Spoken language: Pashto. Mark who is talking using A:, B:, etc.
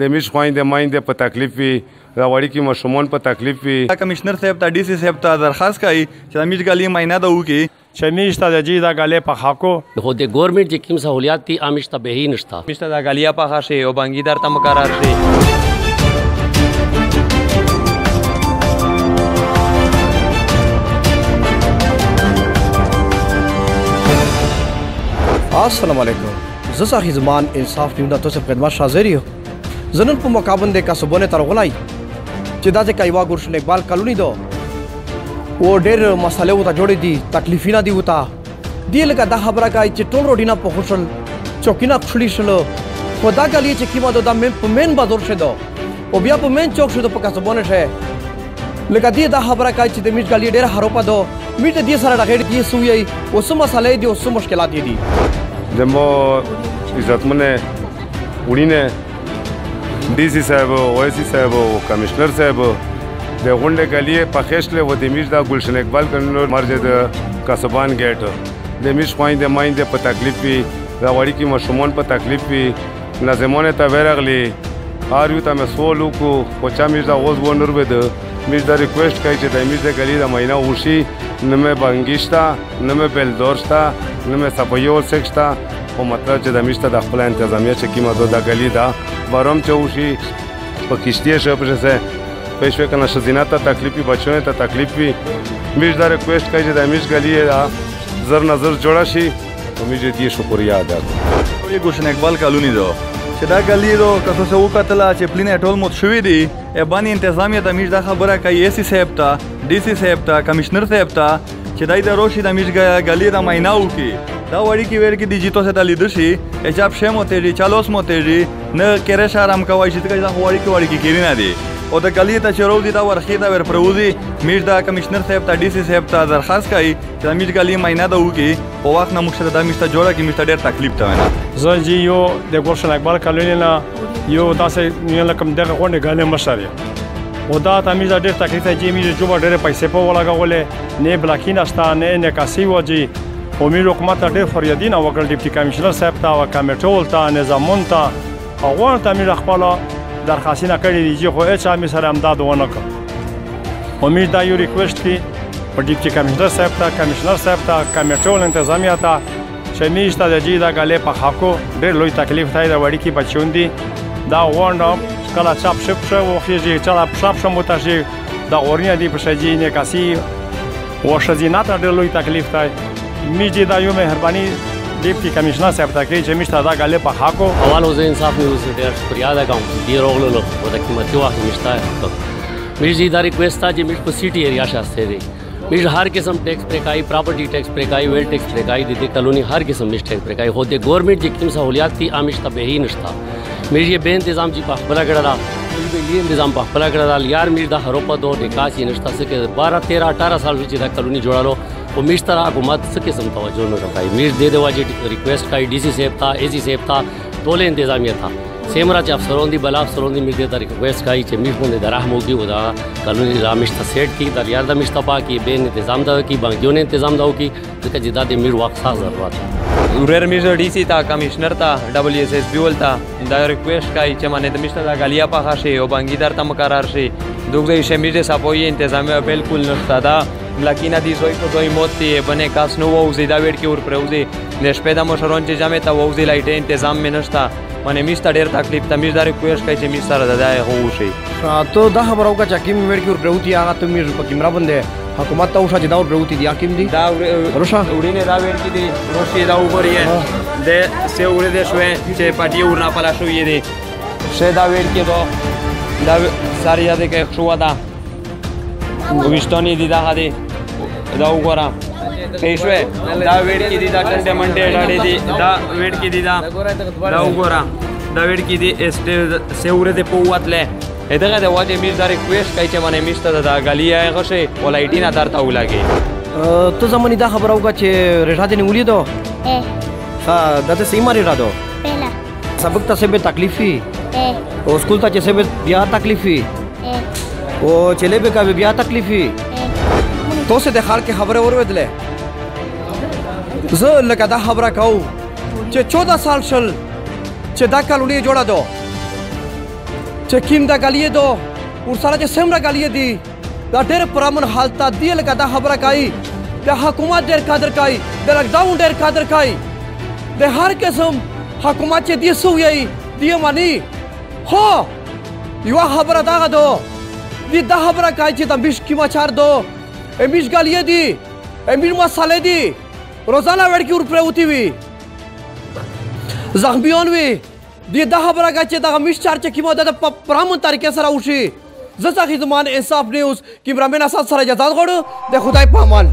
A: د میش خویندې میندې په تکلیف وي دا وړوکي ماشومان په تکلیف وي
B: کمشنر صاحب ته ډي سي صاحب ته درخواست کوي چې د میش ګالي معاینه ده وکړي
C: چې میش ته د جي دا ګالې په خاکو
D: خو د ګورنمنټ چې کوم سہولیات دي میش ته به هی نشته
E: میش ته د ګالیا پخه شي او بانګیدار ته مقرر شي
F: السلام علیکم زه صاحب زمان انصاف نیو د تاسو خدمت حاضر یم زنن په مقابل د کسبونه تر غلای چې دا د کایوا ګورشن اقبال کالونی دو و ډېر مسالې وته جوړې دي تکلیفونه دي وته دی لکه دا خبره کوي چې ټول روډینا په خوشل چوکینا خلی شلو خدا کلی چې کیما دا مین بازار شه دو او بیا په مین چوک شه په کسبونه شه لکه دی دا خبره کوي چې د میټ ګالي ډېر هروپا دو میټ دې سره راغړي دي سوې او سم مسالې دي او سم مشکلات دي
A: زمو عزتمنه وړینه ډي سي صاحب او اي سي صاحب او کمشنر صاحب د غونډې کلیه په خېشله و د میش دا ګلشن اقبال کلونی مرجه د کسبان ګیټ د میش خویندې میندې په تکلیف وي دا وړوکي ماشومان په تکلیف وي ناظمانه ته ورغلي هر یو ته مسول وکړو خو چا میش دا اوس ونور بده میش دا ریکویسټ کوي چې د میش د ګلی د معاینه وشي نه مې بانګیشتا نه مې بلدورشتا نه مې سپایو سکشتا او مطلب چې د میش ته د خپل انتظامیه چې کیمه د ګلی دا بارم چې وشي په کشتیه شه په څه پېښه کنه شزینه ته تکلیفي بچونه ته تکلیفي میش دا ریکویسټ کوي چې د میش ګلی دا زر نظر جوړا شي او میش دې شکریا ادا
B: کوي ګلشن اقبال کالونی دو چې دا ګلی دو کسو سو کتلا چې پلینه ټول مت شوې دي ا باندې انتظامیه د میش دا خبره کوي اي سي صاحب ته ډي سي صاحب ته کمشنر صاحب ته چې دای د روشي د میش ګلی د معاینه وکړي دا وړي کې ور کې د جیتو سره لید شي اجاب شمو ته چالوس مو ته نه کېره شارم کوي چې دا وړي کې کېری نه دي او د ګلی ته چرو دي دا ورخي دا ور پروزي میش دا کمشنر صاحب ته ډي سي صاحب ته درخواست کوي چې د میش ګلی معاینه ده وکړي په وخت نه مخشه د میش ته جوړه کې میش ته ډېر تکلیف ته ونه
C: زه جی یو د ګورشن اقبال کالونی نه یو داسې نه لکم دغه غونډه ګالې مشر او دا ته میش ډېر تکلیف دی میش جوړ ډېر پیسې په ولګولې نه بلاکین استا نه نکاسي وځي او میش حکومت ډېر فریادین او وکړ ډیپټي کمشنر صاحب ته او کمیټول ته نظامون ته او ورته میش خپل درخواستونه کړې دي چې خو هیڅ هم سره امداد ونه کړ امید دا یو ریکویسټ کی په ډیپټي کمشنر صاحب ته کمشنر صاحب ته کمیټول انتظامیه ته چې میش ته د جی دا ګالې په خاکو ډېر لوی تکلیف دی د وړوکي بچون دي دا غونډه کله چاپ شپ شو وخیږي چې چاپ شم متشي دا اورینه دی په شجی نه کاسي او شزینات ډېر لوی تکلیف دی میجی دا یو مهرباني ډیپټي کمشنر صاحب ته کوي چې میش ته دا ګالې په خاکو
D: اول زه انصاف نیو سي ډېر شکریا ادا کوم دی روغلو او د قیمتي واخ میشته میش دی دا ریکویسټ تا چې میش په سیټي ایریا شاسته دی میش هر قسم ټیکس پریکای پراپرټي ټیکس پریکای ویل ټیکس پریکای د دې کالونی هر قسم میش ټیکس پریکای هو د ګورنمنٹ چې کوم سہولیات دي میش ته به هی نشته میش یې به تنظیم چې په خپل کړه دا نظام په خپل کړه یار میش د هروپا دو نکاس یې نشته چې 12 13 18 سال چې دا کالونی جوړالو او میش تر حکومت څه قسم توجه نه راکای میش دې واجب ریکویسټ کوي ډي سي صاحب ته اي سي صاحب ته ټول انتظامیه ته سیمرا چې افسرون دي بلا افسرون دي میش دې ریکویسټ کوي چې میش باندې درهم وږي ودا قانوني رامش ته سیټ کی در یار د میش ته پا کی به تنظیم دا کی بانګیونه تنظیم دا کی ځکه چې دا د میش وخت ساز ضرورت
E: ورر میش ډي سي ته کمشنر ته دبليو اس اس بي ولتا دا ریکویسټ کوي چې باندې د میش ته غالیا پخه شي او بانګیدار ته مقرر شي دوغه شمیره سپوی انتظامیه بالکل نشته دا لکینا دی زوی په دوی موتی بنه کاس نو و زیدا ویډ کې ور پروزي نشپې د مشرون چې جامه ته ووزي لایټه تنظیم منشتا باندې میش ته ډېر تکلیف ته میش دا ریکویسټ کوي چې میش سره دای هو شي
F: ته دا خبر اوګه چې کیم ویډ کې ور پروتي هغه ته میش په کیمرا باندې حکومت ته اوسه چې دا ور پروتي دي کیم دي
E: دا
F: روشا
E: وړینه دا ویډ کې دي روشي دا وګورئ د سه ور دې شوې چې پټي ورنا پلا شوې دي شه دا ویډ کې دا ساری یاد کې شو دا وښتونی دي دا هدي دا وګورم پېښوي دا ویډ کې دي دا ټنډه منډه ډاډې دي دا ویډ کې دي دا وګورم دا ویډ کې دي است سیوره دې پوتله دغه د واجب میز دا ریکویسټ کوي چې باندې میز ته دا غالیا غشه ولایټی نه درته ولاږي
F: ته زمونی دا خبر اوګه چې رضا دې نیولې دو ها دا ته سیمه لري راځو
G: پهلا
F: سبق ته سبه تکلیفي او سکول ته چې سبه بیا تکلیفي او چلے به کا بیا تکلیفي تو سے د خال کې خبره اورویدله زه لکه دا خبره کوم چې 14 سال شل چې دا کالونی جوړه دو چې کیم دا غلیه دو ورسره چې سمره غلیه دي دا ډېر پرامن حالت دی لکه دا خبره کوي د حکومت ډېر قدر کوي د لاکډاون ډېر قدر کوي د هر قسم حکومت چې دی سوی دی مانی هو یو خبره دا دو دی دا خبره کوي چې د مش کیما چار دو امیش غلیه دي امیر مساله دي روزانه ورکی ور پروتی وي زخمیان وي دی دا خبره کوي چې دا مش چار چې کیما د پرامن طریقې سره وشي زه ساخی زمان انصاف نیوز کیمرامین اسد سره اجازه غواړو د خدای په امان